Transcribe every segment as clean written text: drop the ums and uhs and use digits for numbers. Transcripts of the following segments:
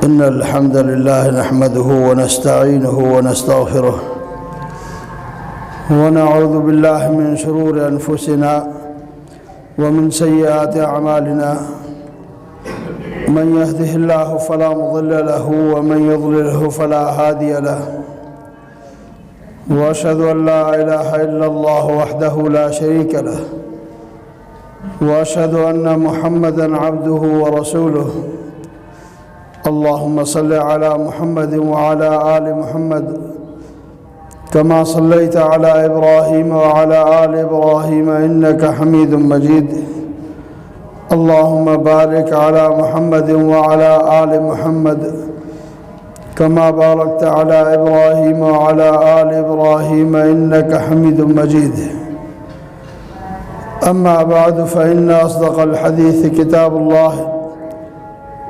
إن الحمد لله نحمده ونستعينه ونستغفره ونعوذ بالله من شرور أنفسنا ومن سيئات أعمالنا من يهده الله فلا مضل له ومن يضلله فلا هادي له وأشهد أن لا إله إلا الله وحده لا شريك له وأشهد أن محمدًا عبده ورسوله اللهم صل على محمد وعلى آل محمد كما صليت على إبراهيم وعلى آل إبراهيم إنك حميد مجيد اللهم بارك على محمد وعلى آل محمد كما باركت على إبراهيم وعلى آل إبراهيم إنك حميد مجيد أما بعد فإن أصدق الحديث كتاب الله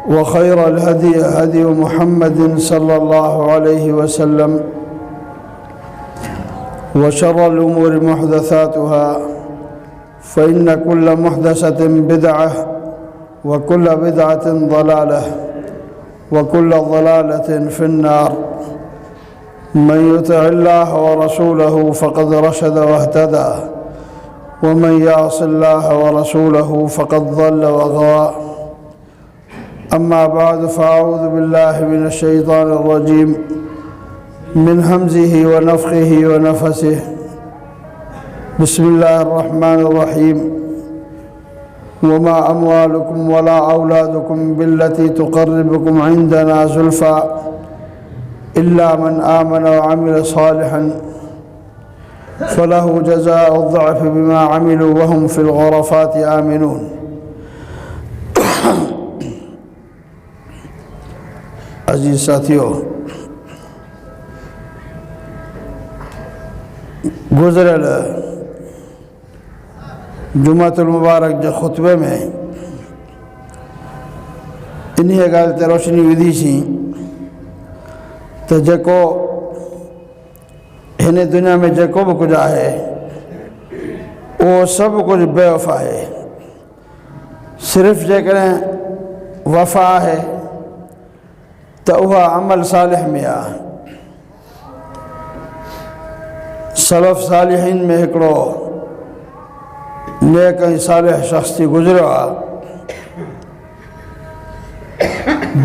وخير الهدي هدي محمد صلى الله عليه وسلم وشر الأمور محدثاتها فإن كل محدثة بدعة وكل بدعة ضلالة وكل ضلالة في النار من يطع الله ورسوله فقد رشد واهتدى ومن يعص الله ورسوله فقد ضل وغوى أما بعد فأعوذ بالله من الشيطان الرجيم من همزه ونفخه ونفسه بسم الله الرحمن الرحيم وما أموالكم ولا أولادكم بالتي تقربكم عندنا زلفى إلا من آمن وعمل صالحا فله جزاء الضعف بما عملوا وهم في الغرفات آمنون अजीज साथियों, गुज़रियल जुमातुल मुबारक जे खुतबे में इन्हीअ ॻाल्हि ते रोशनी विधीसीं त जेको हिन दुनिया में जेको बि कुझु आहे उहो सभु कुझु बेवफ़ा आहे। सिर्फ़ु जेकॾहिं वफ़ा आहे त उहा अमल सालिह में आहे। सलफ़ सालिहीन में हिकिड़ो नेक ऐं सालिह शख़्स थी गुज़रियो आहे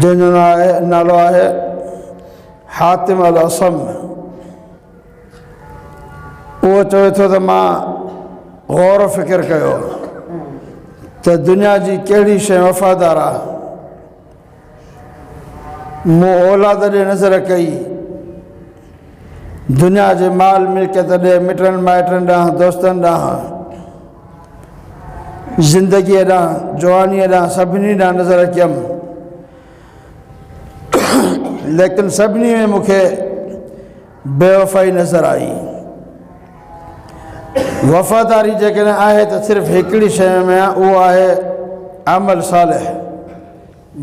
जंहिंजो नालो आहे हातिम अल असम। उहो चवे थो त मां गौर फ़िक्र कयो त दुनिया जी कहिड़ी शइ वफ़ादार आहे। मूं औलाद ॾे नज़र कई, दुनिया जे माल मिल्कियत ॾे, मिटनि माइटनि ॾांहुं, दोस्तनि ॾांहुं, ज़िंदगीअ ॾांहुं, जवानीअ ॾांहुं, सभिनी ॾांहुं नज़र कयमि, लेकिन सभिनी में मूंखे बेवफ़ाई नज़र आई। वफ़ादारी जेकॾहिं आहे त सिर्फ़ु हिकिड़ी शइ में आहे, उहो आहे अमल सालिह,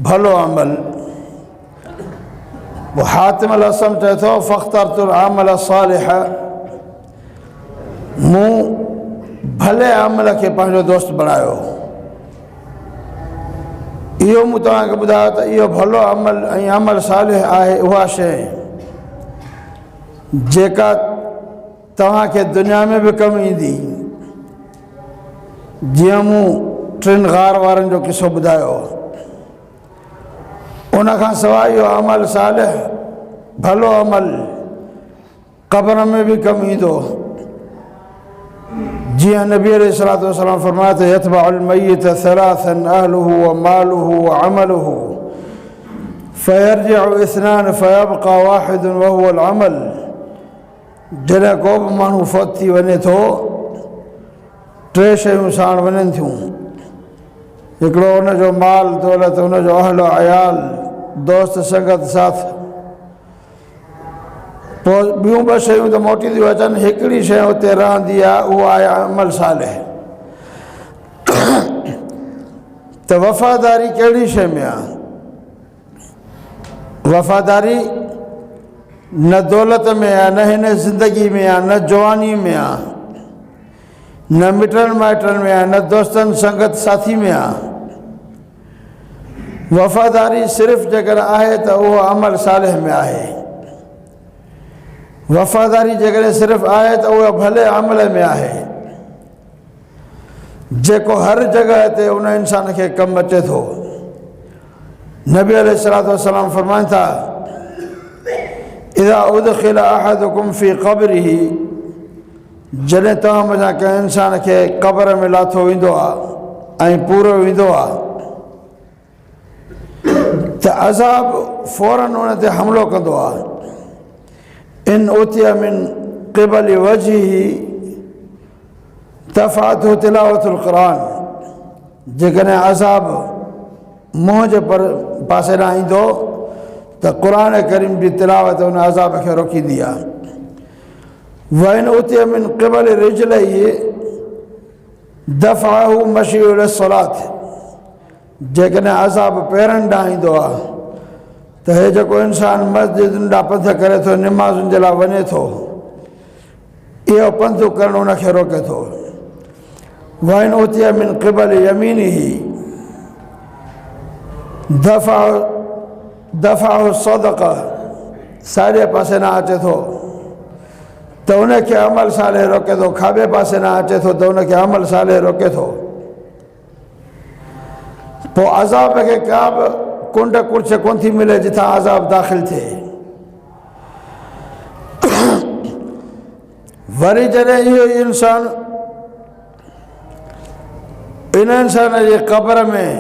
भलो अमल। वो हातिम अल असम चए थो फ़ख्तरतुल अमल सालिह, मूं भले अमल खे पंहिंजो दोस्त बणायो। इहो मूं तव्हांखे ॿुधायो त इहो भलो अमल ऐं अमल सालिह आहे उहा शइ जेका तव्हांखे दुनिया में बि कमु ईंदी। जीअं मूं टिनि ग़ार वारनि जो किसो ॿुधायो, उन खां सवाइ इहो अमल सालिह भलो अमल क़ब्र में बि कमु ईंदो। जीअं नबी अलैहिस्सलातु वस्सलाम फरमाया त यतबअुल मय्यित सलासन अहलुहु व मालुहु व अमलुहु फयरजिउ इस्नान फयबक़ा वाहिदुन व हुवल अमल। जॾहिं को बि माण्हू फ़ौत थी वञे थो, टे शयूं साण वञनि थियूं। हिकिड़ो हुनजो माल दौलत, हुनजो अहल अयाल, दोस्त संगत साथ। पोइ ॿियूं ॿ शयूं त मोटी थियूं अचनि, हिकिड़ी शइ हुते रहंदी आहे, उहा आहे अमल सालिह। त वफ़ादारी कहिड़ी शइ में आहे? वफ़ादारी न दौलत में आहे, न हिन ज़िंदगी में आहे, न जवानी में आहे, न मिटनि माइटनि में आहे, न दोस्तनि संगत साथी में आहे। वफ़ादारी सिर्फ़ जेकर आहे त उहो अमल सालिह में आहे। वफ़ादारी जेकर सिर्फ़ आहे त उहो भले अमल में आहे, जेको हर जगह ते उन इंसान खे कमु अचे थो। नबी अलैहिस्सलातु वस्सलाम फरमाइनि था, इज़ा उदखिल अहदुकुम फ़ी क़ब्रिही, जॾहिं तव्हां मथां कंहिं इंसान खे क़ब्र में लाथो वेंदो आहे ऐं पूरो वेंदो आहे त अज़ाब फ़ौरन उन ते हमिलो कंदो आहे। इन उतिया मिन क़िबल वजही तफ़ातहु तिलावतुल क़ुरान, जेकॾहिं अज़ाब मुंहं जे पासे ॾांहुं ईंदो त क़ुरान करीम जी तिलावत उन अज़ाब खे रोकींदी आहे। वइन उतिया मिन क़िबल रिजलैहि दफ़अहु मशीउ इलस्सलात, जेकॾहिं अज़ाब पेरनि ॾांहुं ईंदो आहे त हे जेको इंसान मस्जिदुनि ॾांहुं पंध करे थो, निमाज़ुनि जे लाइ वञे थो, इहो पंधु करणु उनखे रोके थो। वइन उतिया मिन क़िबल यमीनिही दफ़अहु सदक़ा, साॼे पासे न अचे थो त उनखे अमल सालिह रोके थो, खाॿे पासे न अचे थो त उनखे अमल सालिह रोके थो। पोइ अज़ाब खे का बि कुंड कुर्छ कोन थी मिले जिथां अज़ाब दाख़िल थिए। वरी जॾहिं इहो इंसान इन इंसान जे क़ब्र में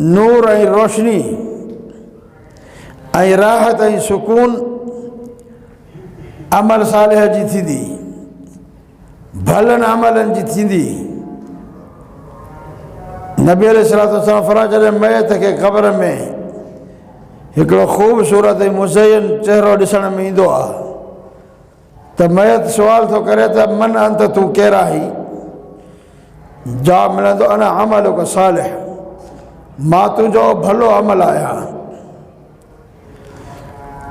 नूर ऐं रोशनी ऐं राहत ऐं सुकून अमल सालिह जी थींदी, भलनि अमलनि जी थींदी। नबी अलैहिस्सलातु वस्सलाम फरमाया, जॾहिं मयत खे क़ब्र में हिकिड़ो ख़ूबसूरत ऐं मुज़यन चहिरो ॾिसण में ईंदो आहे त मयत सुवाल थो करे त मन अंत तूं केरु आहीं? जवाबु मिलंदो, अना अमलुक सालिह, मां तुंहिंजो भलो अमल आहियां।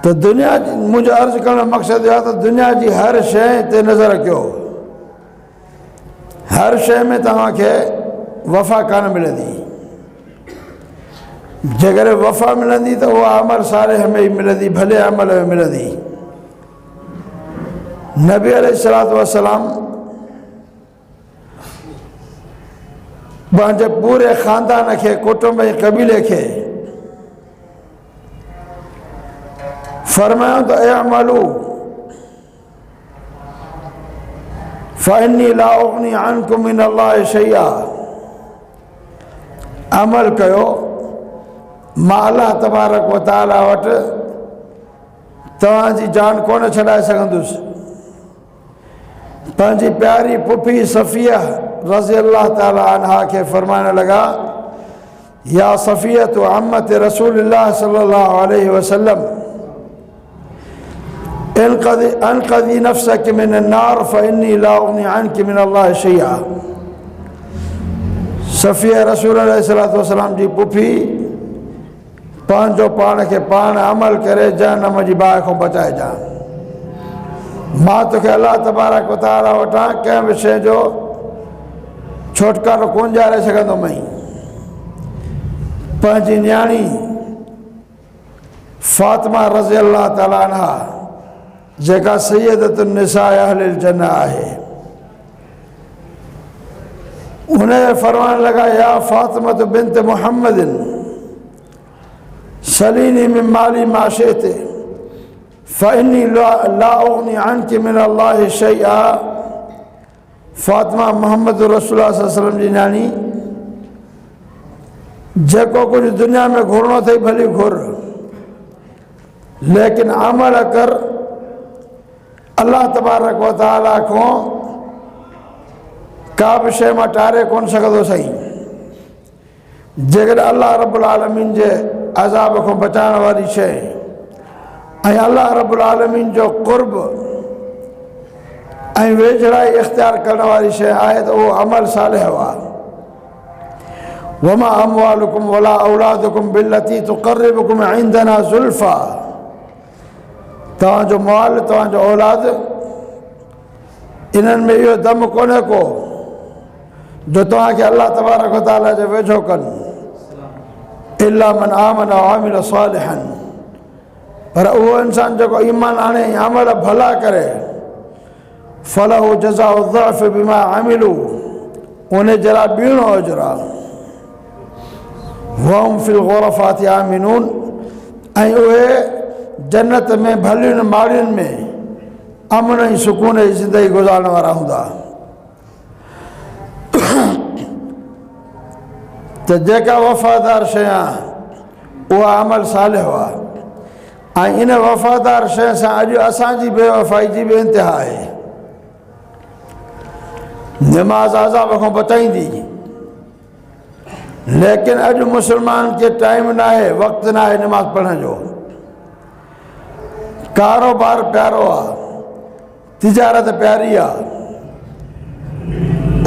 त दुनिया जी, मुंहिंजो अर्ज़ु करण जो मक़सदु इहो आहे त दुनिया जी हर शइ ते नज़र कयो। हर शइ में तव्हांखे वफ़ा कान मिलंदी। जेकर वफ़ा मिलंदी त उहा अमल सालिह में ई मिलंदी, भले अमल में मिलंदी। नबी अलैहिस्सलातु वस्सलाम पंहिंजे पूरे ख़ानदान खे, कुटुंब ऐं क़बीले खे फरमायो त अमलू फ़इन्नी ला उग़नी अन्कुम मिन अल्लाहि शैआ, अमल कयो, मां अल्लाह तबारक व तआला वटि तव्हांजी जान कोन छॾाए सघंदुसि। पंहिंजी प्यारी पुफी सफ़िया रज़ी अल्लाह ताला अन्हा खे फरमाइण लॻा, या सफ़ियतु अम्मत रसूलिल्लाह सल्लल्लाहु अलैहि वसल्लम अनक़ज़ी नफ़्सक मिन अन्नार फ़इन्नी ला उग़नी अन्की मिन अल्लाहि शैआ। सफ़िया रसूल अलैहिस्सलातु वस्सलाम जी पुफी पंहिंजो पाण खे पाण अमल करे जहन्नम जी बाहि खां बचाइजांइ। मां तोखे अल्लाह तबारक व तआला वटां कंहिं बि शइ जो छुटकारो कोन ॾियारे सघंदुमि। पंहिंजी न्याणी फ़ातिमा रज़ी अल्लाह ताला अन्हा, जेका सैयदतुन निसाए अहलिल जन्नह आहे, उनखे फरमाइण लॻा, या फ़ातिमत बिन्त मुहम्मदिन सलीनी मिन माली मा शिअति फ़इन्नी ला उग़नी अन्की मिन अल्लाहि शैआ। फ़ातिमा मोहम्मद रसूलुल्लाह सल्लल्लाहु अलैहि वसल्लम जी न्याणी, जेको कुझु दुनिया में घुरणो अथई भली घुर, लेकिन अमल कर अल्लाह तबारक व तआला खां का बि शइ मां टारे कोन सघंदो सही। जेकॾहिं अल्लाह रब्बुल आलमीन जे अज़ाब खां बचाइण वारी शइ ऐं अल्लाह रब्बुल आलमीन जो क़ुर्ब ऐं वेझड़ाई इख़्तियार करण वारी शइ आहे त उहो अमल सालिह आहे। वमा अमवालुकुम वला औलादुकुम बिल्लती तुक़र्रिबुकुम इंदना ज़ुल्फ़ा, तव्हांजो माल, तव्हांजो औलाद, इन्हनि में इहो दम कोन्हे को जो तव्हांखे अल्लाह तबारक व तआला जे वेझो कनि। इल्ला मन आमन व आमिल सालिहन, पर उहो इंसान जो ईमान आणे अमल भला करे, फलहु जज़ाउ ज़अफ़ बिमा अमिलू, उन्हें जरा बीणो अजरा, वहुम फिल ग़ुरफ़ाति आमिनून, ऐं उहे जन्नत में भलियुनि माड़ियुनि में अमन ऐं सुकून जी ज़िंदगी गुज़ारण वारा हूंदा। त जेका वफ़ादार शइ आहे उहा अमल सालिह आहे, ऐं इन वफ़ादार शइ सां अॼु असांजी बेवफ़ाई जी बि इंतिहा आहे। नमाज़ अज़ाब खां बचाईंदी, लेकिन अॼु मुस्लमान खे टाइम न आहे, वक़्तु न आहे नमाज़ पढ़ण जो। कारोबार प्यारो आहे, तिजारत प्यारी आहे,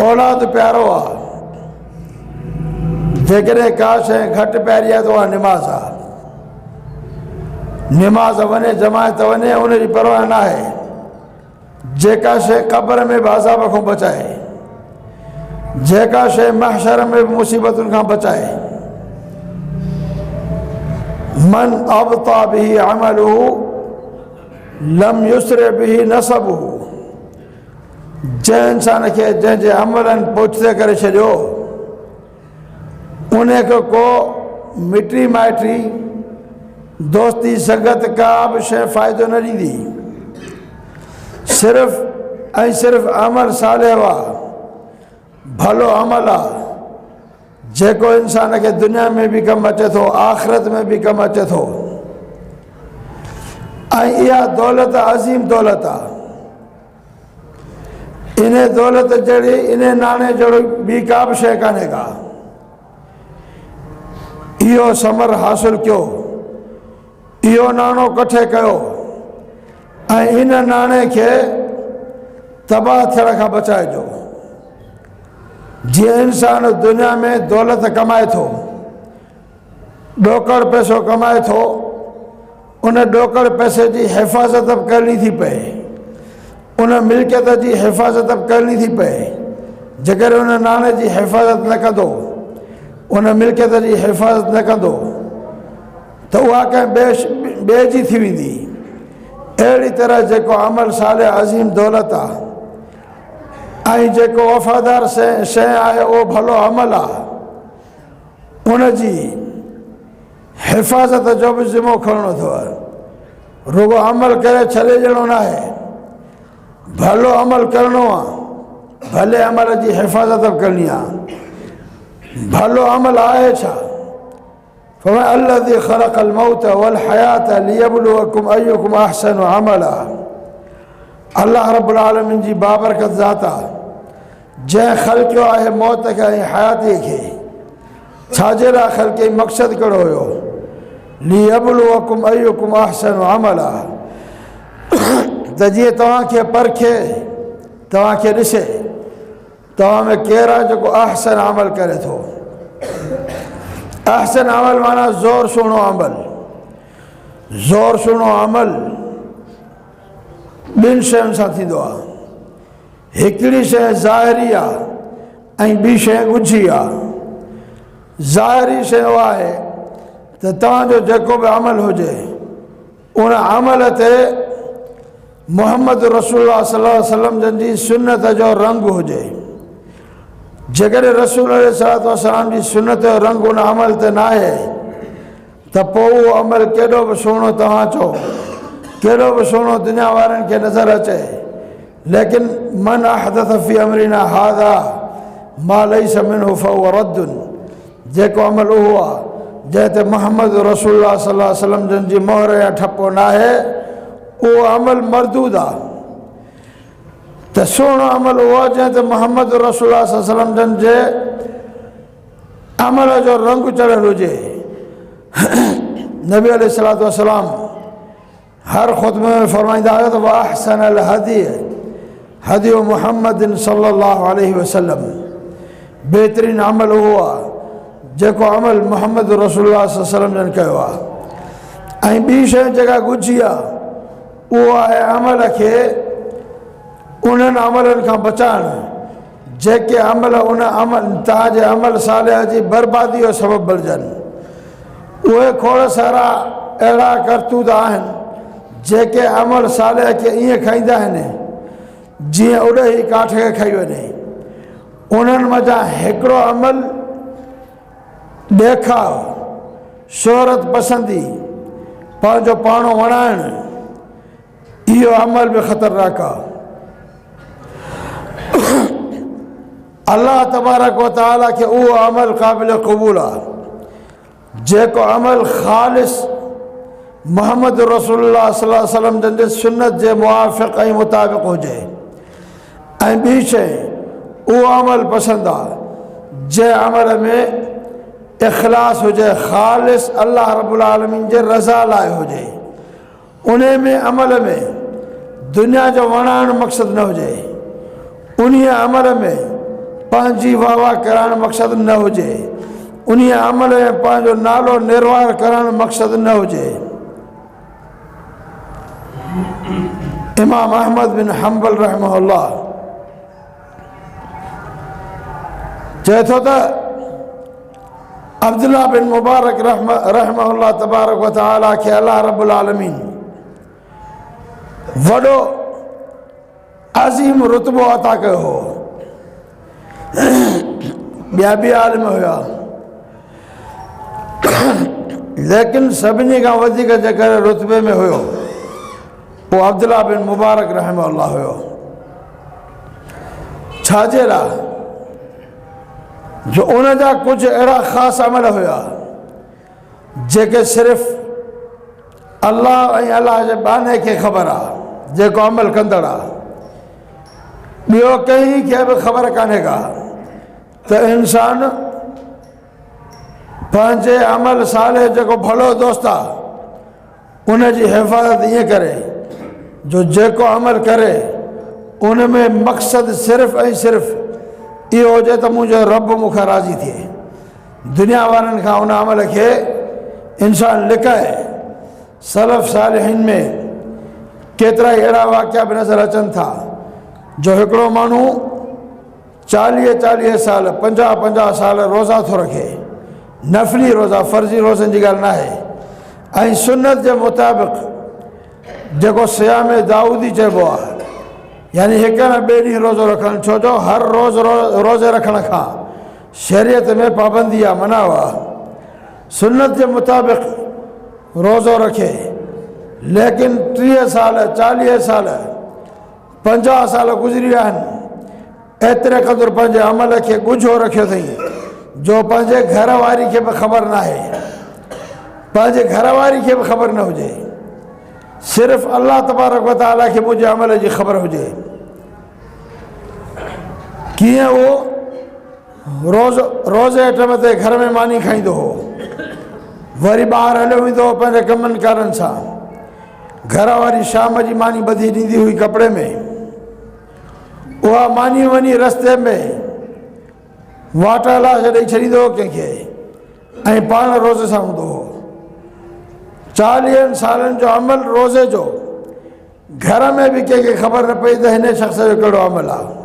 औलाद प्यारो आहे, जेकॾहिं का शइ घटि प्यारी आहे त उहा निमाज़ आहे। निमाज़ वञे जमायत वञे उनजी परवाह न आहे। जेका शइ क़ब्र में बि अज़ाब खां बचाए, जेका शइ महशर में बि मुसीबतुनि खां बचाए, मन अबता बिही अमलुहु लम युसरे बिही नसबुहु, जंहिं इंसान खे जंहिंजे अमलनि पोछते करे छॾियो उन खे को मिटी माइटी दोस्ती संगत का बि शइ फ़ाइदो न ॾींदी। सिर्फ़ ऐं सिर्फ़ु अमल सालिह आहे, भलो अमल आहे, जेको इंसान खे दुनिया में बि कमु अचे थो, आख़िरत में बि कमु अचे थो। ऐं इहा दौलत अज़ीम दौलत आहे। इन दौलत जहिड़ी, इन नाणे जहिड़ी ॿी का बि शइ कान्हे का। इहो समर हासिल कयो, इहो नाणो कठे कयो, ऐं इन नाणे खे तबाह थियण खां बचाइजो। जीअं इंसान दुनिया में दौलत कमाए थो, ॾोकड़ पैसो कमाए थो, उन ॾोकड़ पैसे जी हिफ़ाज़त बि करणी थी पए, उन मिल्कियत जी हिफ़ाज़त बि करणी थी पए। जेकर उन नाणे जी हिफ़ाज़त न कंदो, उन मिल्कियत जी हिफ़ाज़त न कंदो त उहा कंहिं ॿिए जी थी वेंदी। अहिड़ी तरह जेको अमल सालिह अज़ीम दौलत आहे, ऐं जेको वफ़ादार शइ आहे उहो भलो अमल आहे, उन जी हिफ़ाज़त जो बि ज़िमो खणणो अथव। रुगो अमल करे छॾे ॾियणो न आहे, भलो अमल करिणो आहे, भले अमल जी हिफ़ाज़त बि करणी आहे। भलो अमल आहे छा? फरमाया अल्लज़ी ख़लक़ल मौत वल हयात लियब्लुवकुम अय्युकुम अहसनु अमला। अल्लाह रब्बुल आलमीन जी बाबरकत ज़ात आहे, जंहिं ख़लक़ियो आहे मौत खे ऐं हयातीअ खे। छाजे लाइ ख़लक़ी? मक़सदु कहिड़ो हुयो? लियब्लुवकुम अय्युकुम अहसनु अमला, त जीअं तव्हांखे परखे, तव्हांखे ॾिसे तव्हां में केरु आहे जेको अहसन अमल करे थो। अहसन अमल माना ज़ोर सुहिणो अमल। ज़ोर सुहिणो अमल ॿिनि शयुनि सां थींदो आहे। हिकिड़ी शइ ज़ाहिरी आहे ऐं ॿी शइ ॻुझी आहे। ज़ाहिरी शइ उहा आहे त तव्हांजो जेको बि अमल हुजे, उन अमल ते मुहम्मद रसूलुल्लाह सल्लल्लाहु अलैहि वसल्लम जन जी सुन्नत जो रंग हुजे। जेकॾहिं रसूल सल्लल्लाहु अलैहि वसल्लम जी सुन्नत जो रंग उन अमल ते न आहे त पोइ उहो अमल केॾो बि सुहिणो तव्हां चओ, केॾो बि सुहिणो दुनिया वारनि खे नज़र अचे, लेकिन मन अहदथ फी अमरिना हाज़ा मा लैस मिन्हु फहुव रद्दुन, जेको अमल उहो आहे जंहिं ते मुहम्मद रसूलुल्लाह सल्लल्लाहु अलैहि वसल्लम जन जी मोहर या ठपो न आहे, उहो अमल मरदूद आहे। त सुहिणो अमल उहो आहे जंहिं ते मुहम्मद रसूलुल्लाह सल्लल्लाहु अलैहि वसल्लम जन जे अमल जो रंग चढ़ियलु हुजे। नबी अलैहिस्सलातु वस्सलाम हर ख़ुतबे में फरमाईंदा आहियो त वअहसनल हदी हदी मुहम्मदिन सल्लल्लाहु अलैहि वसल्लम, बहितरीन अमल उहो आहे जेको अमल मुहम्मद रसूलुल्लाह सल्लल्लाहु अलैहि वसल्लम जन कयो आहे। ऐं ॿी शइ जेका ॻुझी आहे उहो आहे अमल खे उन्हनि अमलनि खां बचाइणु जेके अमल उन अमल तव्हांजे अमल सालिह जी बर्बादी जो सबबु बणिजनि। उहे खोड़ सारा अहिड़ा करतूत आहिनि जेके अमल साले खे ईअं खाईंदा आहिनि जीअं उड़े ई काठ खे खाई वञे। उन्हनि मज़ा हिकिड़ो अमल ॾेखाव, शोहरत पसंदी, पंहिंजो पाण वणाइणु, इहो अमल बि ख़तरनाक आहे। अल्लाह तबारक व तआला खे उहो अमल क़ाबिल क़बूल आहे जेको अमल ख़ालिस मोहम्मद रसूलुल्लाह सल्लल्लाहु अलैहि वसल्लम जंहिंजे सुन्नत जे मुवाफ़िक़ ऐं मुताबिक़ हुजे। ऐं ॿी शइ, उहो अमल पसंदि आहे जंहिं अमल में इख़लास हुजे, ख़ालिस अल्लाह रब्बुल आलमीन जे रज़ा लाइ हुजे। उन में अमल में दुनिया जो वणाइणु मक़सदु न हुजे, उन अमल में पंहिंजी वाह वाह कराइणु मक़सदु न हुजे, उन अमल में पंहिंजो नालो निर्वाह करणु मक़सदु न हुजे। इमाम अहमद बिन हंबल रहमहुल्लाह चए थो त अब्दुल्लाह बिन मुबारक रहमहुल्लाह तबारक व तआला खे अल्लाह रब्बुल आलमीन वॾो अज़ीम रुतबो अता कयो हो। ॿिया बि आलिम हुया, लेकिन सभिनी खां वधीक जेकर रुतबे में हुयो वो अब्दुल्लाह बिन मुबारक रहमहुल्लाह हुयो। छाजे लाइ? जो उन जा कुझु अहिड़ा ख़ासि अमल हुया जेके सिर्फ़ु अल्लाह ऐं अल्लाह जे बाने खे ख़बर आहे, जेको अमल कंदड़ आहे। ॿियो कंहिं खे बि ख़बर कान्हे का त इंसान पंहिंजे अमल साले जेको भलो दोस्त आहे उन जी हिफ़ाज़त ईअं करे जो जेको अमल करे उन में मक़सदु सिर्फ़ु ऐं सिर्फ़ु इहो हुजे त मुंहिंजो रब मूंखां राज़ी थिए। दुनिया वारनि खां उन अमल खे इंसान लिकाए। सलफ़ सालिहीन में केतिरा ई अहिड़ा वाक़िया बि नज़र अचनि था जो हिकिड़ो माण्हू 40-40 साल 50-50 साल रोज़ा थो रखे, नफ़ली रोज़ा, फ़र्ज़ी रोज़नि जी ॻाल्हि न आहे। ऐं सुन्नत जे मुताबिक़ जेको सियाम दाऊदी चइबो आहे, यानी हिक न ॿिए ॾींहुं रोज़ो रखणु, छो जो हर रोज़ रोज़े रखण खां शरीयत में पाबंदी आहे, मना आहे। सुन्नत जे मुताबिक़ रोज़ो रखे, लेकिन 30 साल 40 साल 50 साल गुज़री विया आहिनि, एतिरे क़दुरु पंहिंजे अमल खे ॻुझो रखियो अथई जो पंहिंजे घर वारी खे बि ख़बर न आहे, पंहिंजे घर वारी खे बि ख़बर न हुजे, सिर्फ़ु अल्लाह तबारक व तआला खे मुंहिंजे अमल जी ख़बर हुजे। कीअं उहो रोज़े टाइम ते घर में मानी खाईंदो हो, वरी ॿाहिरि हलियो वेंदो हो पंहिंजे कमनि कारनि सां, घर वारी शाम जी मानी ॿधी ॾींदी हुई कपिड़े में, उहा मानी वञी रस्ते में वाट लाश ॾेई छॾींदो हो कंहिंखे, ऐं पाण रोज़े सां हूंदो हो। 40 सालनि जो अमल रोज़े जो, घर में बि कंहिंखे ख़बर न पई त हिन शख़्स जो कहिड़ो अमल आहे।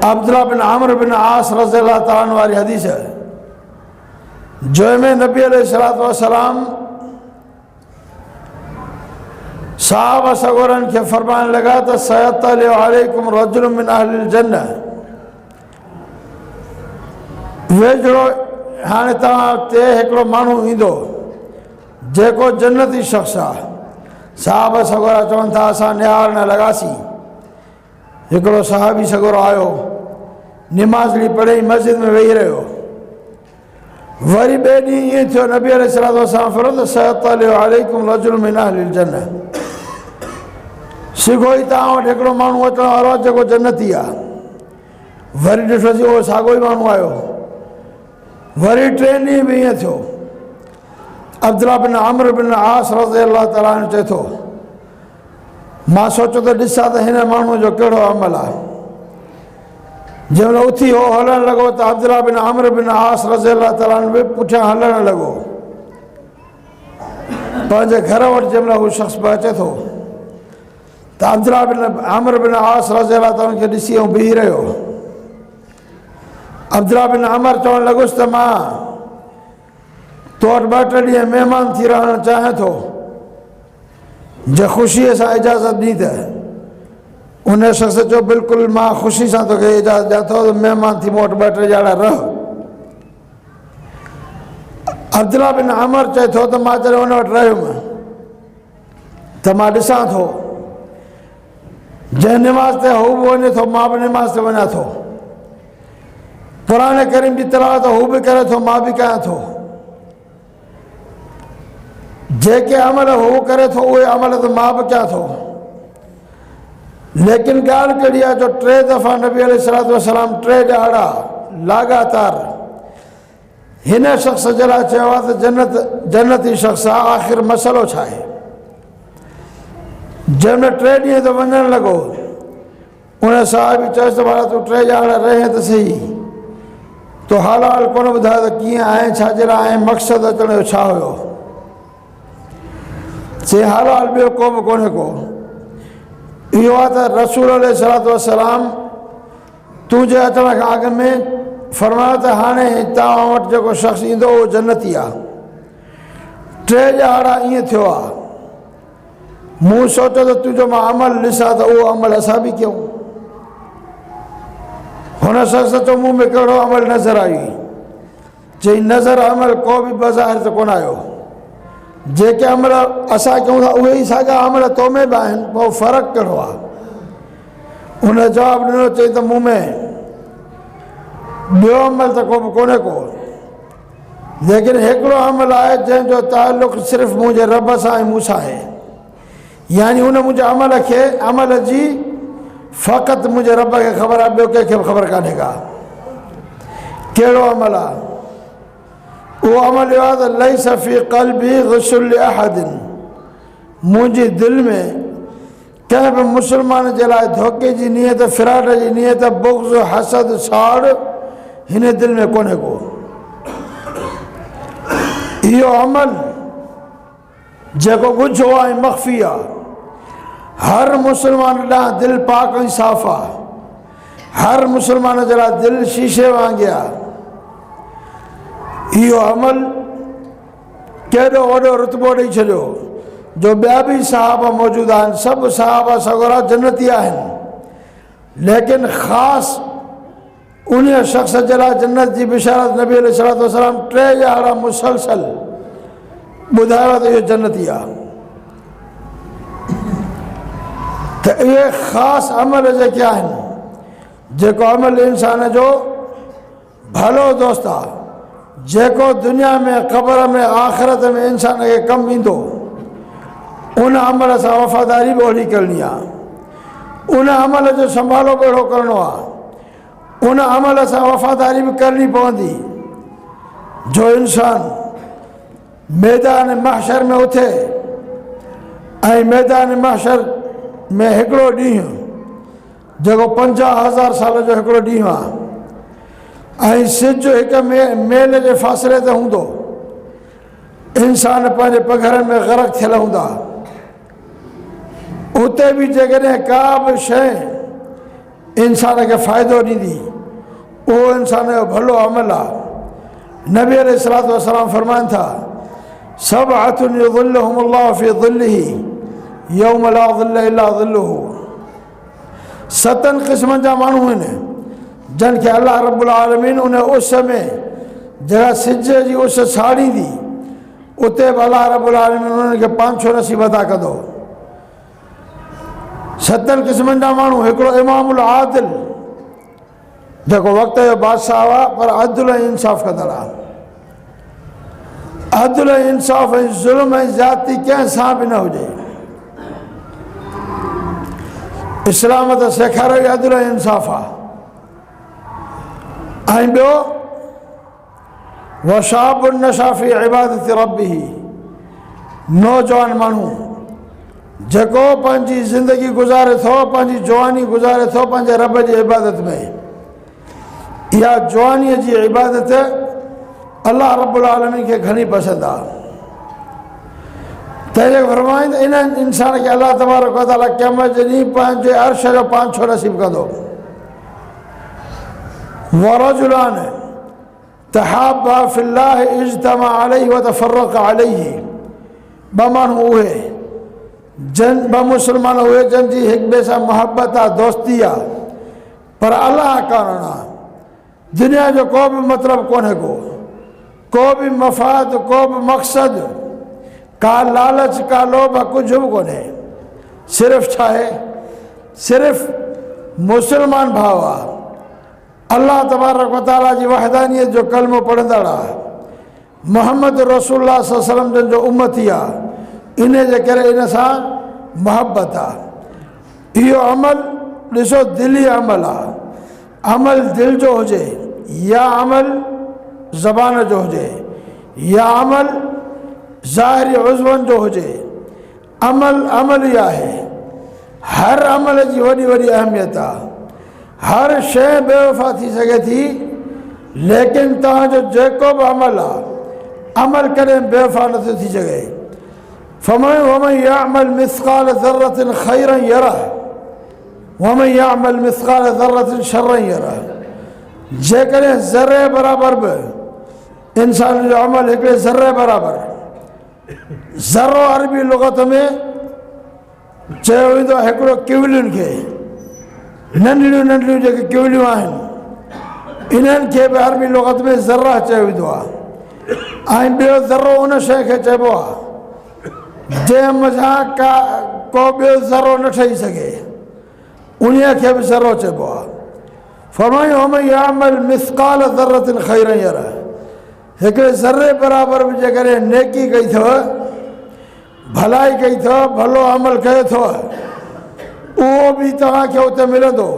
अब्दुल्लाह बिन आमिर बिन आस रज़ियल्लाहु तआला अन्हु वारी हदीस जंहिंमें नबी अलैहिस्सलातु वस्सलाम साहब सगोरनि खे फरमाइण लॻा त सयतलिउ अलैकुम रजुलुम मिन अहलिल जन्नह, वेझड़ो हाणे तव्हां ते हिकिड़ो माण्हू ईंदो जेको जन्नती शख़्स आहे। साहब सगोरा चवनि था असां निहार न लॻासीं। हिकिड़ो साहबी सगोरो आयो, निमाज़ हली पढ़े मस्जिद में वेही रहियो। वरी ॿिए ॾींहुं ईअं थियो, नबी अलैहिस्सलातु वस्सलाम फरमायो त सयतलिउ अलैकुम रजुलुम मिन अहलिल जन्नह, सिगो ई तव्हां वटि हिकिड़ो माण्हू अचण वारो आहे जेको जन्नती आहे। वरी ॾिठोसीं उहो साॻियो ई माण्हू आयो। वरी 3 ॾींहं बि ईअं थियो। अब्दुल्लाह बिन आमिर बिन आस रज़ियल्लाहु तआला अन्हु चए थो, मां सोचियो त ॾिसां त हिन माण्हूअ जो कहिड़ो अमल आहे। जंहिंमहिल उथी हो हलणु लॻो त अब्दुल्लाह बिन आमिर बिन आस रज़ियल्लाहु तआला अन्हु बि पुठियां हलणु लॻो। पंहिंजे घर वटि जंहिंमहिल हू शख़्स बि अचे थो त अब्दुल्लाह बिन आमिर बिन आस रज़ियल्लाहु तआला खे ॾिसी ऐं बीही रहियो। अब्दुल्लाह बिन आमिर चवणु लॻुसि त मां तो वटि 2-3 ॾींहं महिमान थी रहणु चाहे थो, जे ख़ुशीअ सां इजाज़त ॾी त उन शख़्स चयो बिल्कुलु मां ख़ुशी सां तोखे इजाज़त ॾियां थो, महिमान थी मूं वटि 2-3 ॼणा रह। अब्दुल्लाह बिन अमर चए थो त मां जॾहिं हुन वटि रहियुमि त मां ॾिसां थो जंहिं निमाज़ ते हू बि वञे थो मां बि निमाज़ ते वञा थो, क़ुरान करीम जी तिलावत हू बि करे थो मां बि कयां थो, जेके अमल हू करे थो उहे अमल त मां बि कयां थो। लेकिन ॻाल्हि कहिड़ी आहे जो 3 दफ़ा नबी अलैहिस्सलातु वस्सलाम 3 ॾहाड़ा लाॻातार हिन शख़्स जे लाइ चयो आहे त जन्नती शख़्स आहे। आख़िर मसइलो छा आहे? जंहिंमें 3 ॾींहं त वञणु लॻो, उन साहिब चयोसि त भाउ तूं 3 ॼणा रहे त सही, तो हाल कोन ॿुधायो त कीअं आहे, छाजे लाइ आहे, मक़सदु अचण जो छा हुयो? चई हाल ॿियो को बि कोन्हे को, इहो आहे त रसूल अलैहिस्सलातु वस्सलाम तुंहिंजे अचण खां अॻु में फरमायो त हाणे तव्हां वटि जेको शख़्स ईंदो उहो जन्नती आहे। 3 ॼहाड़ा ईअं थियो आहे, मूं सोचियो त तुंहिंजो मां अमल ॾिसां त उहो अमल असां बि कयूं। हुन शख़्स चयो मूं में कहिड़ो अमल नज़र आई? चई नज़र अमल को बि बज़ाहिर त कोन आयो, जेके अमल असां कयूं था उहे ई साॻा अमल तो में बि आहिनि, पोइ फ़र्क़ु कहिड़ो आहे? हुन जवाबु ॾिनो, चई त मूं में ॿियो अमल त को बि कोन्हे को, लेकिन हिकिड़ो अमल आहे जंहिंजो ताल्लुक़ु सिर्फ़ु मुंहिंजे रब सां ऐं मूंसां आहे, यानी उन मुंहिंजे अमल जी फ़क़ति मुंहिंजे रब खे ख़बर आहे, ॿियो कंहिंखे बि ख़बर कान्हे का। कहिड़ो अमल आहे? उहो अमल इहो आहे त लैस फ़ी क़ल्बी ग़ुस्लुन लिअहदिन, मुंहिंजी दिलि में कंहिं बि मुस्लमान जे लाइ धोखे जी नियत, फिराट जी नियत, बुग़्ज़, हसद, साड़ हिन दिलि में कोन्हे को। इहो अमल जेको ॻुझो आहे ऐं मख़फ़ी आहे, हर मुस्लमान ॾांहुं दिलि पाक ऐं साफ़ आहे, हर मुस्लमान जे लाइ दिलि शीशे वांगुरु आहे। इहो अमल केॾो वॾो रुतबो ॾेई छॾियो जो ॿिया बि सहाबा मौजूदु आहिनि, सभु सहाबा सगोरा जन्नती आहिनि, लेकिन ख़ासि उन शख़्स जे लाइ जन्नत जी बिशारत नबी अलैहिस्सलातु वस्सलाम 3 ॼहाड़ा मुसलसल ॿुधायो त इहो जन्नती आहे। त इहे ख़ासि अमल जेके आहिनि, जेको अमल इंसान जो भलो दोस्त आहे, जेको दुनिया में, क़बर में, आख़िरत में इंसान खे कमु ईंदो, उन अमल सां वफ़ादारी बि ओड़ी करणी आहे, उन अमल जो संभालो बि अहिड़ो करिणो आहे, उन अमल सां वफ़ादारी बि करणी पवंदी जो इंसान मैदान महशर में उथे ऐं मैदान महशर में हिकिड़ो ॾींहुं जेको 50,000 साल जो हिकिड़ो ॾींहुं आहे ऐं सिजु हिकु मेल जे फ़ासिले ते हूंदो, इंसान पंहिंजे पघरनि में ग़रक़ थियल हूंदा, उते बि जेकॾहिं का बि शइ इंसान खे फ़ाइदो ॾींदी उहो इंसान जो भलो अमल आहे। नबी अलैहिस्सलातु वस्सलाम फरमाइनि था सबअतुन युज़िल्लुहुमुल्लाहु फ़ी ज़िल्लिही यौम ला ज़िल्ल इल्ला ज़िल्लुहु, 7 क़िस्मनि जा माण्हू आहिनि जन खे अल्लाह रब्बुल आलमीन उन उस में जॻह सिज जी उस छाड़ींदी उते बि अल्लाह रब्बुल आलमीन उन्हनि खे पांछो नसीब अता कंदो। 7 क़िस्मनि जा माण्हू, हिकिड़ो इमामुल आदिल जेको वक़्त जो बादशाह आहे पर अदल ऐं इंसाफ़ कंदड़ आहे, अदल ऐं इंसाफ़ ऐं ज़ुल्म ऐं ज़्यादती कंहिं सां बि न हुजे। इस्लाम त सेखारियो ई अदल ऐं इंसाफ़ आहे। ऐं ॿियो वशाबुन नशा फ़ी इबादत रब्बिही, नौजवान माण्हू जेको पंहिंजी ज़िंदगी गुज़ारे थो, पंहिंजी जवानी गुज़ारे थो पंहिंजे रब जी इबादत में। इहा जवानीअ जी इबादत अल्लाह रब्बुल आलमीन खे घणी पसंदि आहे। तंहिंजे फरमाईंद इन इंसान खे अल्लाह तबारक व तआला क़यामत जे ॾींहुं पंहिंजे अर्श जो पांछो नसीब कंदो। वरजुलान, तहाबा फिल्लाह इज्तमा अलैहि व तफर्रक़ अलैहि। ब माण्हू उहे ब मुस्लमान उहे जन जी हिक ॿिए सां मुहबत आहे, दोस्ती आहे, पर अलाह कारण आहे। दुनिया जो को बि मतिलबु कोन्हे को बि मफ़ाद, को बि मक़सद, का लालच, का लोभ, कुझु बि कोन्हे। सिर्फ़ु छा आहे, सिर्फ़ु मुस्लमान भाउ आहे, अल्लाह तबारक व तआला जी वहदानियत जो कलमो पढ़ंदड़ आहे, मोहम्मद रसूलुल्लाह सल्लल्लाहु अलैहि वसल्लम जन जो उम्मती आहे। इन जे करे इन सां मुहबत आहे। इहो अमल ॾिसो दिली अमल आहे। अमल दिल जो हुजे या अमल ज़बान जो हुजे या अमल ज़ाहिरी उज़वनि जो हुजे, अमल ई आहे। हर अमल जी वॾी वॾी अहमियत आहे। हर शइ बेवफ़ा थी सघे थी, लेकिन तव्हांजो जेको बि अमल आहे, अमल कॾहिं बेवफ़ा नथो थी सघे। वमन यअमल मिस्क़ाल ज़र्रतिन ख़ैरन यरह वमन यअमल मिस्क़ाल ज़र्रतिन शर्रन यरह। जेकॾहिं ज़र्रे बराबरि बि इंसान जो अमल हिकिड़े ज़र्रे बराबरि, ज़र्रो अरबी लुग़त में चयो वेंदो आहे हिकिड़ो किवलियुनि खे, नंढड़ियूं नंढड़ियूं जेके किवलियूं आहिनि, इन्हनि खे बि अरबी लुग़त में ज़र्रा चयो वेंदो आहे। ऐं ॿियो ज़र्रो उन शइ खे चइबो आहे जंहिं मज़ा को ॿियो ज़र्रो न ठही सघे, उन खे बि ज़र्रो चइबो आहे। वमन यअमल मिस्क़ाल ज़र्रतिन ख़ैरन यरह। हिकिड़े ज़र्रे बराबरि बि जेकॾहिं नेकी कई अथव, भलाई कई अथव, भलो अमल कयो अथव, उहो बि तव्हांखे उते मिलंदो।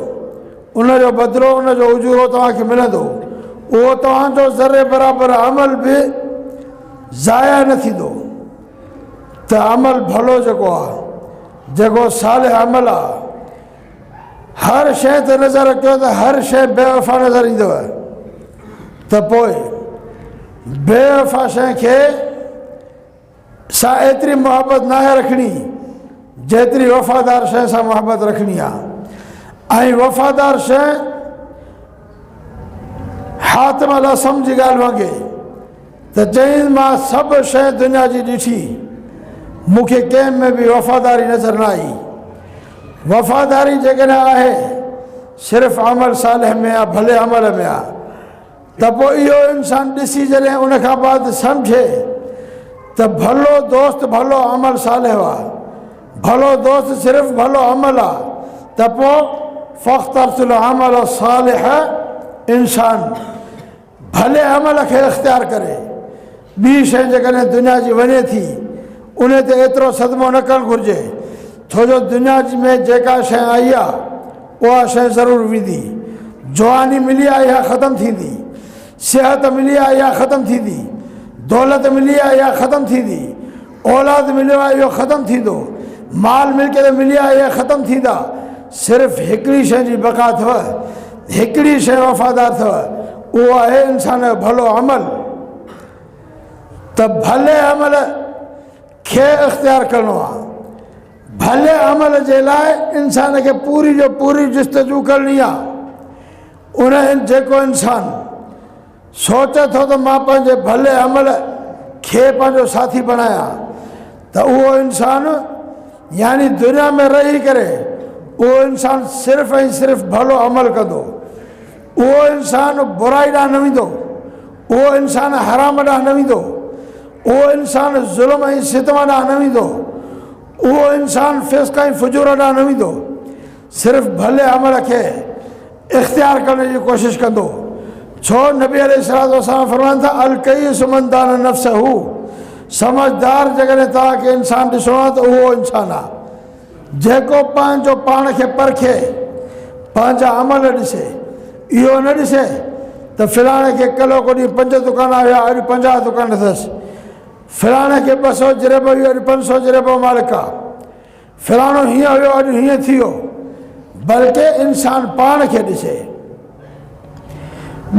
उनजो बदिलो, उनजो उजूरो तव्हांखे मिलंदो। उहो तव्हांजो ज़र्रे बराबरि अमल बि ज़ाया न थींदो। त अमल भलो जेको आहे, जेको सालिह अमल आहे, हर शइ ते नज़र रखियो त हर शइ बेवफ़ा नज़र ईंदव। त पोइ बेवफ़ा शइ खे सां एतिरी मुहबत नाहे रखणी जेतिरी वफ़ादार शइ सां मुहबत रखणी आहे। ऐं वफ़ादार शइ हातिम अल असम जी ॻाल्हि वांगुरु त चई मां सभु शइ दुनिया जी ॾिठी, मूंखे कंहिं में बि वफ़ादारी नज़र न आई। वफ़ादारी जेकॾहिं आहे सिर्फ़ु अमल सालिह में आहे, भले अमल में आहे, त पोइ इहो इंसानु ॾिसी जॾहिं उनखां बाद सम्झे त भलो दोस्त भलो अमल सालिह आहे, भलो दोस्त सिर्फ़ु भलो अमल आहे, त पोइ फ़ख्तरतुल अमल सालिह इंसान भले अमल खे इख़्तियार करे। ॿी शइ जेकॾहिं दुनिया जी वञे थी, उन ते एतिरो सदमो न करणु घुरिजे, छो जो दुनिया में जेका शइ आई आहे उहा शइ ज़रूरु वेंदी। जवानी मिली आहे इहा ख़तमु थींदी, सिहत मिली आहे इहा ख़तमु थींदी, दौलत मिली आहे इहा ख़तमु थींदी, औलाद मिलियो आहे इहो ख़तमु थींदो, माल मिल्कियत मिली आहे इहा ख़तमु थींदा। सिर्फ़ु हिकिड़ी शइ जी बका अथव, हिकिड़ी शइ वफ़ादार अथव, उहो आहे इंसान जो भलो अमल। त भले अमल खे इख़्तियार करिणो आहे। भले अमल जे लाइ इंसान खे पूरी जो पूरी जस्तजू करणी आहे। उन जेको इंसान सोचे थो त मां पंहिंजे भले अमल खे पंहिंजो साथी बणायां, त उहो इंसान यानी दुनिया में रही करे उहो इंसान सिर्फ़ु ऐं सिर्फ़ु भलो अमल कंदो। उहो इंसान बुराई ॾांहुं न वेंदो, उहो इंसान हराम ॾांहुं न वेंदो, उहो इंसान ज़ुल्म ऐं सितम ॾांहुं न वेंदो, उहो इंसान फ़िस्क़ ऐं फुजूर ॾांहुं न वेंदो। सिर्फ़ु भले अमल खे इख़्तियार करण जी कोशिशि कंदो। छो नबी अलैहिस्सलातु वस्सलाम फरमाइनि था अल कय्यिसु मन दाना नफ़्सहू। समझदार जेकॾहिं तव्हांखे इंसान ॾिसणो आहे त उहो इंसान आहे जेको पंहिंजो पाण खे परखे, पंहिंजा अमल ॾिसे। इहो न ॾिसे त फ़िलाणे खे कल्ह को ॾींहुं 5 दुकान हुया, अॼु 50 दुकान अथसि, फ़िलाणे खे 200 जरेब हुयो, अॼु 500 जरेब मालिक आहे, फ़िलाणो हीअं हुयो, अॼु हीअं थी वियो। बल्कि इंसान पाण खे ॾिसे,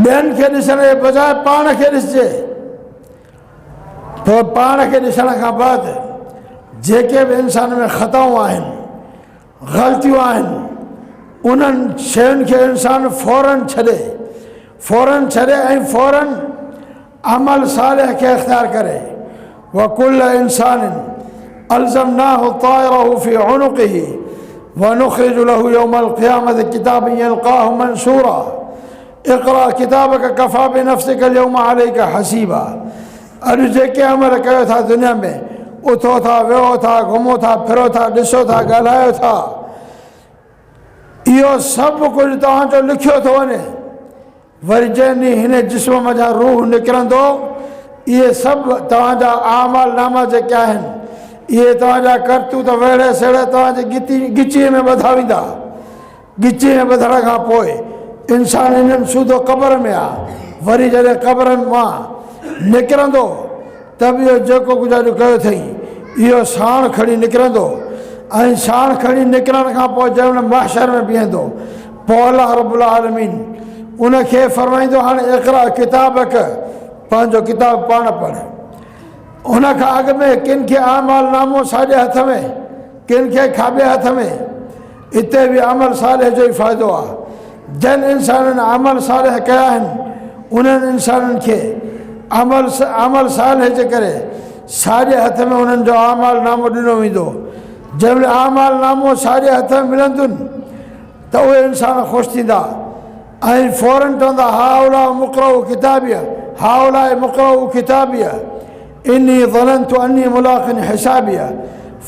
ॿियनि खे ॾिसण जे बजाए पाण खे ॾिसजे। पोइ पाण खे ॾिसण खां बाद जेके बि इंसान में ख़ताऊं आहिनि, ग़लतियूं आहिनि, उन्हनि शयुनि खे इंसान फ़ौरन छॾे ऐं फ़ौरन अमल सालिह खे इख्तियार करे। वकुल्ल इंसान अल्ज़मनाहु ताइरहु फी उनुक़िही वनुख़्रिजु लहु यौमल क़ियामति किताबन यल्क़ाहु मंशूरा इक़रा किताबक कफ़ा बिनफ़्सिका अल-यौम अलैका हसीबा। अॼु जेके अमल कयो था दुनिया में, उथो था, वेहो था, घुमो था, फिरो था, ॾिसो था, ॻाल्हायो था, इहो सभु कुझु तव्हांजो लिखियो थो वञे। वरी जंहिं ॾींहुं हिन जिस्म मथां रूह निकिरंदो, इहे सभु तव्हांजा आमाल नामा जेके आहिनि, इहे तव्हांजा करतूत वेड़े सेड़े तव्हांजे गिचीअ में ॿधा वेंदा। गिचीअ में ॿधण खां पोइ इंसानु हिननि सूदो क़बर में आहे। वरी जॾहिं क़बरनि मां निकिरंदो त बि इहो जेको कुझु अॼु कयो अथई इहो साण खणी निकिरंदो। ऐं साण खणी निकिरण खां पोइ जंहिं महिल महशर में बीहंदो, पोइ अलाह रब्बुल आलमीन उनखे फरमाईंदो, हाणे इक़रा किताबक, पंहिंजो किताब पाण पढ़। उनखां अॻु में किन खे आमाल नामो साॼे हथ में, किन खे खाॿे हथ में। हिते बि अमल सालिह जो ई फ़ाइदो आहे। जिन इंसाननि अमल सालिह कया आहिनि उन्हनि इंसाननि खे अमल सालिह जे करे साॼे हथ में उन्हनि जो आमाल नामो ॾिनो वेंदो। जंहिंमहिल आमाल नामो साॼे हथ में मिलंदुनि त उहे इंसान ख़ुशि थींदा ऐं फ़ौरन चवंदा, हाउला मुक़रउ किताबिया, हाउला मुक़रउ किताबिया इन्नी ज़नंतु अन्नी मुलाक़िन हिसाबिया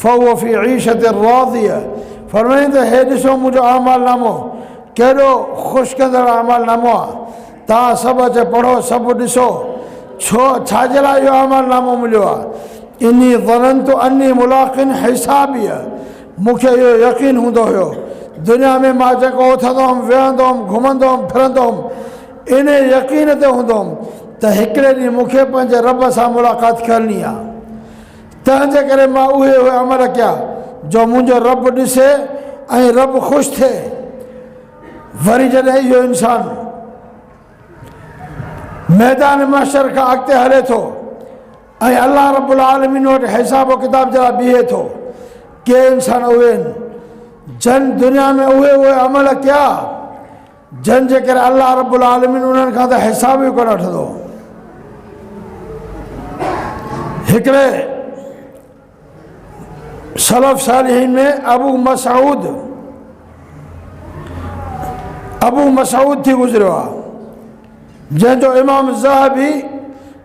फ़हुव फ़ी ईशत राज़िया। फरमाईंदो, हे ॾिसो मुंहिंजो आमाल नामो कहिड़ो ख़ुशि कंदड़ आमाल नामो आहे। तव्हां सभु अचे पढ़ो, सभु ॾिसो, छाजे लाइ इहो आमाल नामो मिलियो आहे। इन्नी ज़नंतु अन्नी मुलाक़िन हिसाबिया, मूंखे इहो यकीन हूंदो हुयो दुनिया में मां जेको उथंदो हुउमि, वेहंदो हुउमि, घुमंदो हुउमि, फिरंदो हुउमि, इन यकीन ते हूंदो हुउमि त हिकिड़े ॾींहुं मूंखे पंहिंजे रब सां मुलाक़ात करणी आहे। तंहिंजे करे मां उहे अमल कया जो मुंहिंजो रब ॾिसे ऐं रब ख़ुशि थिए। वरी जॾहिं इहो इंसानु मैदान महशर खां अॻिते हले थो ऐं अलाह रब्बुल आलमीन वटि हिसाब किताब जे लाइ बीहे थो, के इंसान उहे आहिनि जन दुनिया में उहे अमल कया जंहिंजे करे अलाह रब्बुल आलमीन उन्हनि खां त हिसाब ई कोन वठंदो। हिकिड़े सलफ़ सालिहीन में अबू मसूद थी गुज़रियो आहे, जंहिंजो इमाम ज़हाबी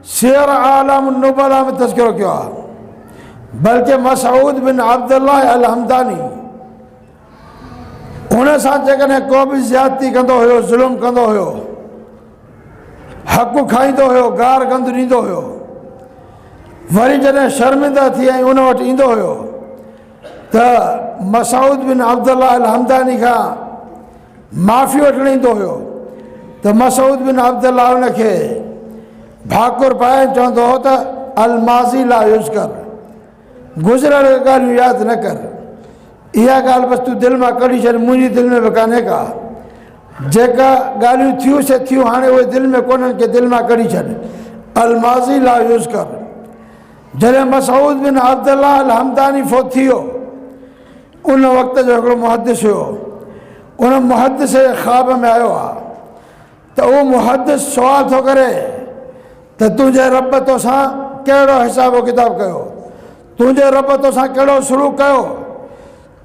सियर आलम नुबला में तज़किरो कयो आहे। बल्कि मसूद बिन अब्दुल्लाह अल हमदानी, हुन सां जेकॾहिं को बि ज़्यादती कंदो हुयो, ज़ुल्म कंदो हुयो, हक़ खाईंदो हुयो, गार गंद ॾींदो हुयो, वरी जॾहिं शर्मिंदा थी ऐं उन वटि ईंदो हुयो त मसूद बिन अब्दुल्लाह अल हमदानी खां माफ़ी वठणु ईंदो हुयो त मसूद बिन अब्दुल्लाह उनखे भाकुर पाए चवंदो हो त अल माज़ी ला युज़कर, गुज़िरियल ॻाल्हियूं यादि न कर, इहा ॻाल्हि बसि तूं दिलि मां कढी छॾ, मुंहिंजी दिलि में बि कान्हे का। जेका ॻाल्हियूं थियूं से थियूं, हाणे उहे दिलि में कोन्हनि के दिलि मां कढी छॾ, अल माज़ी ला युज़कर। जॾहिं मसूद बिन अब्दुल्लाह अल हमदानी फ़ौत थी वियो, उन वक़्त जो हिकिड़ो मुहदिस हुयो, उन मुहदिस जे ख़्वाब में आयो आहे त उहो मुहदिस सुवाल थो करे त तुंहिंजे रब तोसां कहिड़ो हिसाब किताब कयो, तुंहिंजे रब तोसां कहिड़ो सलूक कयो।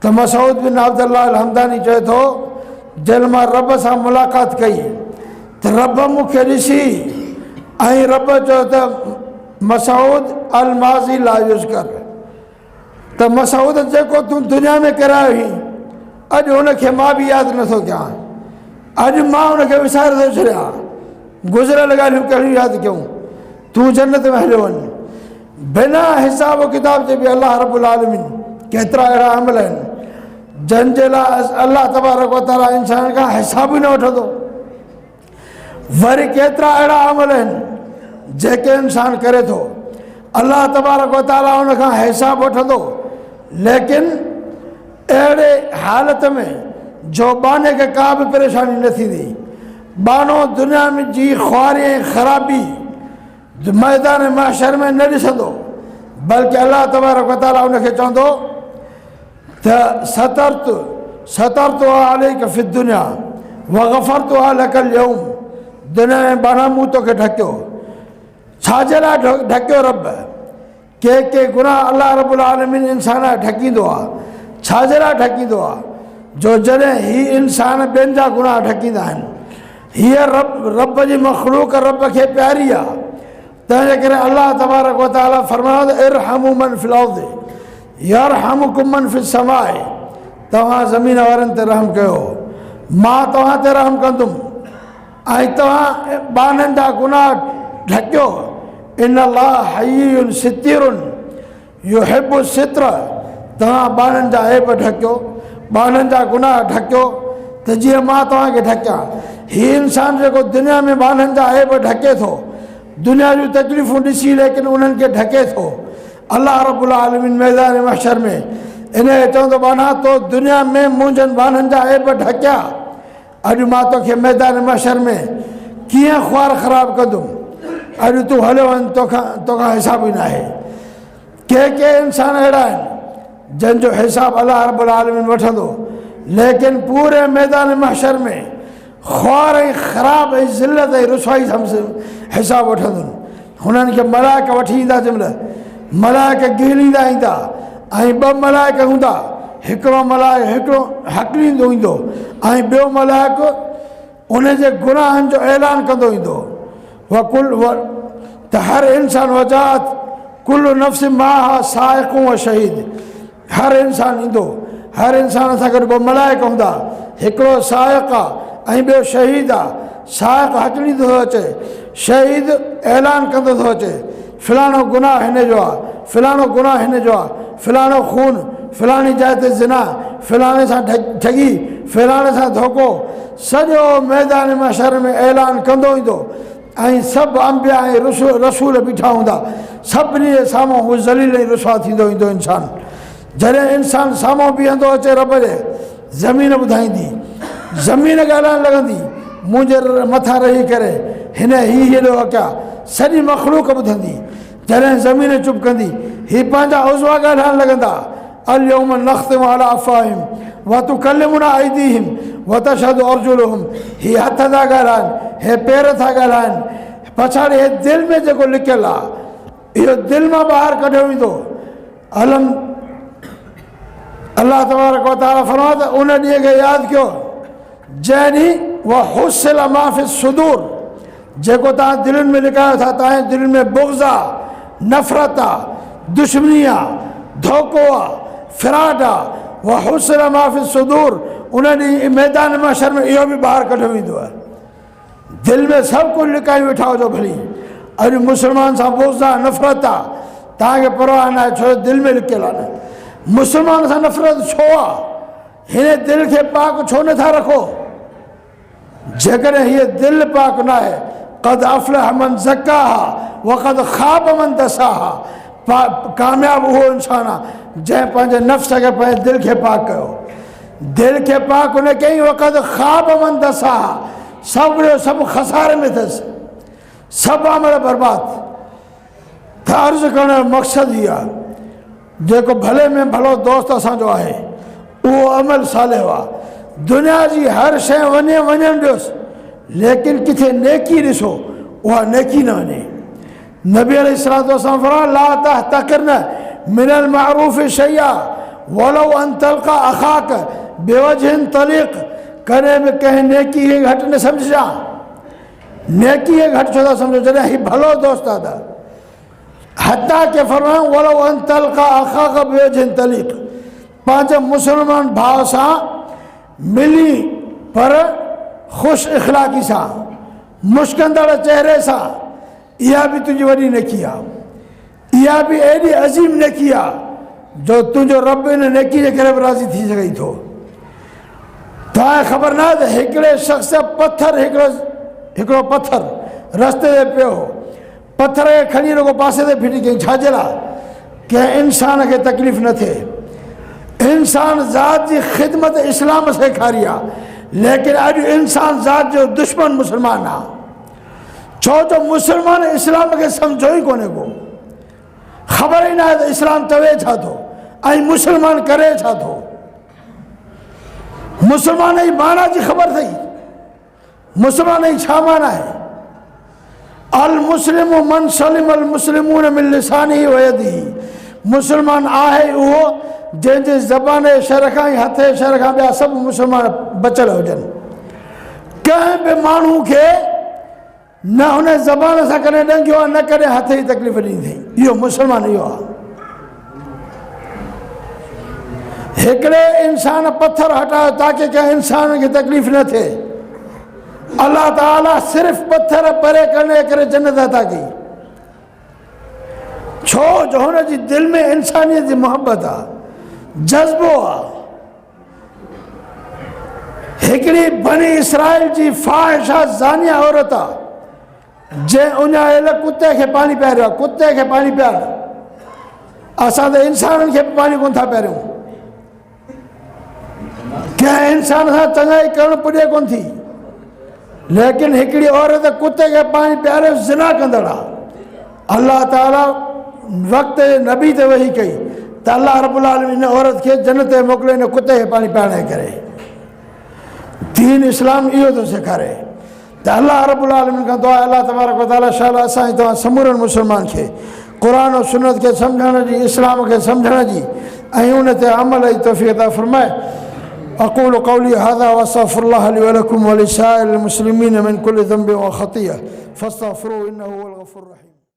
त मसूद बिन अब्दुल्लाह अल हमदानी चए थो, जॾहिं मां रब सां मुलाक़ात कई त रब मूंखे ॾिसी ऐं रब चयो त मसूद अल माज़ी ला युज़कर, त मसूद जेको तूं दुनिया में करायो हुई अॼु हुनखे मां बि यादि नथो कयां, अॼु मां हुनखे विसारे थो छॾियां, गुज़िरियल ॻाल्हियूं कहिड़ियूं यादि कयूं, तूं जन्नत में हलियो वञ। बिना हिसाब किताब जे बि अलाह रब्बुल आलमीन केतिरा अहिड़ा अमल आहिनि जंहिंजे लाइ अलाह तबारक व तआला इंसान खां हिसाब ई न वठंदो। वरी केतिरा अहिड़ा अमल आहिनि जेके इंसान करे थो, अलाह तबारक व तआला उन खां हिसाब वठंदो, लेकिन अहिड़े हालत में जो बाने खे का बि परेशानी न थींदी। बानो दुनिया में जी ख्वारी ऐं ख़राबी मैदान महशर में न ॾिसंदो, बल्कि अलाह तबारक व तआला उनखे चवंदो त सतरतु अलैका फि दुनिया व गफ़रतु लक अल यौम, दुनिया में बाना मूं तोखे ढकियो, छाजे लाइ ढकियो रब? के गुनाह अल्लाह रब्बुल आलमीन इंसान ढकींदो आहे। छाजे लाइ ढकींदो आहे? जो जॾहिं ही इंसान ॿियनि जा गुनाह ढकींदा आहिनि। हीअ रब जी मखलूक रब खे प्यारी आहे। तंहिंजे करे अल्लाह तबारक व तआला फरमायो त इरहमू मन फिल अर्द यरहमुकुम मन फिस समाए। तव्हां ज़मीन वारनि ते रहम कयो, मां तव्हां ते रहम कंदुमि। ऐं तव्हां ॿाननि जा गुनाह ढकियो। इन अल्लाह हय्युन सित्तिरुन युहिब्बु सित्र। तव्हां ॿाननि जा ऐब ढकियो, ॿाननि जा गुनाह ढकियो त जीअं मां तव्हांखे ढकियां। हीउ इंसानु जेको दुनिया में ॿाननि जा ऐब ढके थो, दुनिया जूं तकलीफ़ूं ॾिसी लेकिन उन्हनि खे ढके थो, अल्लाह रब्बुल आलमीन मैदान महशर में इन चवंदो बाना तो दुनिया में मुंहिंजनि ॿाननि जा ऐब ढकिया, अॼु मां तोखे मैदान महशर में कीअं ख्वार ख़राबु कंदुमि। अॼु तूं हलियो वञ, तोखां हिसाब ई न आहे। के इंसान अहिड़ा आहिनि जंहिंजो हिसाब अल्लाह रब्बुल आलमीन वठंदो, लेकिन पूरे मैदान महशर में ख्वार ऐं ख़राब ऐं ज़िल्लत ऐं रुसवाई हिसाब वठंदुनि। हुननि खे मलाइक वठी ईंदा, जंहिंमहिल मलाइक गिहलींदा ईंदा ऐं ॿ मलाइक हूंदा। हिकिड़ो हकलींदो ईंदो ऐं ॿियो मलाइक उन जे गुनाहनि जो ऐलान कंदो ईंदो। त हर इंसान वजात कुल नफ़्स माहा साइक़ूं व शहीद। हर इंसानु ईंदो, हर इंसान सां गॾु ॿ मलाइक हूंदा, हिकिड़ो साइक़ आहे ऐं ॿियो शहीद आहे। साइक़ हकलींदो थो अचे, शहीद ऐलान कंदो थो अचे फ़लाणो गुनाह हिन जो आहे, फ़लाणो गुनाह हिन जो आहे, फ़लाणो खून, फ़लाणी जाइ ते ज़िना, फ़लाणे सां ठगी, फ़लाणे सां धोखो। सॼो मैदान महशर में ऐलान कंदो ईंदो ऐं सभु अंबिया ऐं रसूल बीठा हूंदा। सभिनी जे साम्हूं हू ज़लील ऐं रुसवा थींदो ईंदो इंसानु। जॾहिं इंसानु साम्हूं बीहंदो अचे रब जे, ज़मीन ॿुधाईंदी, ज़मीन ॻाल्हाइणु लॻंदी मुंहिंजे मथां रही करे हिन हेॾो अकिया। सॼी मखलूक ॿुधंदी। जॾहिं ज़मीन चुप कंदी, हीअ पंहिंजा उज़वा ॻाल्हाइणु लॻंदा। अल्यौम नख़्तिमु अला अफ़वाहिहिम व तुकल्लिमुना अयदीहिम व तशहदु अर्जुलुहुम। हीअ हथ था ॻाल्हाइनि, हे पेर था ॻाल्हाइनि, पछाड़ी हे दिलि में जेको लिकियलु आहे इहो दिलि मां ॿाहिरि कढियो वेंदो। अलम अल्लाह तबारक व तआला फरमाए त उन ॾींहं खे यादि कयो जंहिं ॾींहुं व हुस्सिल मा फि सुदूर। जेको तव्हां दिलनि में लिकायो था, तव्हांजे दिलि में बुग़्ज़ आहे, नफ़रत आहे, दुश्मनी आहे, धोखो आहे, फिराट आहे। व हुस्सिल मा फि सुदूर, उन ॾींहुं मैदान महशर में इहो बि ॿाहिरि कढियो वेंदो आहे। दिलि में सभु कुझु लिकाए वेठा हुजो भली, अॼु मुस्लमान सां बुग़्ज़ आहे, नफ़रत आहे, तव्हांखे परवाह न आहे, छो दिलि में लिकियलु आहे। न मुस्लमान सां नफ़रत छो आहे? हिन दिलि खे पाक छो नथा रखो? जेकॾहिं हीअ दिलि पाक न आहे, क़द अफ़लह मन ज़क्काहा व क़द ख़ाब मन दसाहा। कामयाबु उहो इंसानु आहे जंहिं पंहिंजे नफ़्स खे, पंहिंजे दिलि खे पाक कयो। दिलि खे पाक न कयईं, वक़्तु ख़ाब मन दसाहा। सभु खसारे में अथसि, सभु अमल बर्बादु। त अर्ज़ु करण जो मक़सदु ई आहे, जेको भले में भलो दोस्त असांजो आहे उहो अमल सालिह आहे। दुनिया जी हर शइ वञणु ॾियोसि, लेकिन किथे नेकी ॾिसो, उहा नेकी न वञे। नबी अलैहिस्सलातु वस्सलाम फरमायो ला तहतक़िरन मिनल मारूफ़ शैया वलो अन तल्क़ा अख़ाक बेवजहिन तलीक़। कॾहिं बि कंहिं नेकी खे घटि न सम्झजां। नेकी खे घटि छो था सम्झो जॾहिं हीउ भलो दोस्त आहे त। हता के फरमायूं वलो अन तल्क़ा अख़ाक बेवजहिन तलीक़। पंहिंजे मुस्लमान भाउ सां मिली पर ख़ुशि इख़लाक़ी सां, मुस्कंदड़ चहिरे सां, इहा बि तुंहिंजी वॾी नेकी आहे। इहा बि एॾी अज़ीम नेकी आहे जो तुंहिंजो रब इन नेकी जे करे बि राज़ी थी सघे थो। तव्हांखे ख़बर न आहे त हिकिड़े शख़्स हिकिड़ो पथर रस्ते ते पियो, पथर खे खणी रुगो पासे ते फिटी कयईं। छाजे लाइ? कंहिं इंसान खे तकलीफ़ न थिए। इंसान ज़ात जी ख़िदमत इस्लाम सेखारी आहे, लेकिन अॼु इंसान ज़ात जो दुश्मन मुस्लमान आहे। छो जो मुस्लमान इस्लाम खे सम्झो ई कोन्हे को, ख़बर ई न आहे त इस्लाम चवे छा थो ऐं मुस्लमान करे छा थो। मुस्लमान जी माना जी ख़बर अथई, मुस्लमान जी छा माना आहे। अल मुस्लिम मन सलिम अल मुस्लिमून मिन लिसानिही व यदिही, मुसलमान आहे उहो जंहिंजे ज़बान शर खां ऐं हथ शर खां ॿिया सभु मुसलमान बचियल हुजनि। कंहिं बि माण्हू खे न हुन ज़बान सां कॾहिं ॾंगियो आहे, न कॾहिं हथ जी तकलीफ़ ॾिनी अथई। इहो मुसलमान इहो आहे। हिकिड़े इंसान पत्थर हटायो ताकि कंहिं इंसान खे तकलीफ़ न थिए। अल्लाह ताला सिर्फ़ पत्थर परे करने करे जन्नत अता कई, छो जो हुन जी दिलि में इंसानियत जी मोहब्बत आहे, जज़्बो आहे। हिकिड़ी बनी इसराइल जी फ़ाहिशा ज़ानिया औरत आहे जंहिं उञायल कुते खे पाणी पियारियो आहे। कुते खे पाणी पियार, असां त इंसाननि खे पाणी कोन था पियारियूं। कंहिं इंसान सां चङाई करणु पुॼे कोन थी, लेकिन हिकिड़ी औरत कुते खे पाणी पियारे ज़िना कंदड़ आहे। अल्लाह ताला वक़्त नबी ते वही कई त अल्लाह रब्बुल आलमीन इन औरत खे जन्नत ते मोकिले, इन कुते खे पाणी पियारण करे। दीन इस्लाम इहो थो सेखारे त अल्लाह रब्बुल आलमीन खां दुआ अल्लाह तबारक व तआला शाला असां तव्हां समूरनि मुस्लमान खे क़ुरान और सुन्नत खे सम्झण जी, इस्लाम खे सम्झण जी ऐं उन ते अमल जी तौफ़ीक़ अता फ़रमाए। अक़ूलु क़ौली हाज़ा व अस्तग़फ़िरुल्लाह ली व लकुम व लिसाइरिल मुस्लिमीन मिन कुल्लि ज़ंबिन व ख़तीअह फ़स्तग़फ़िरूहु इन्नहु हुवल गफ़ूरुर रहीम।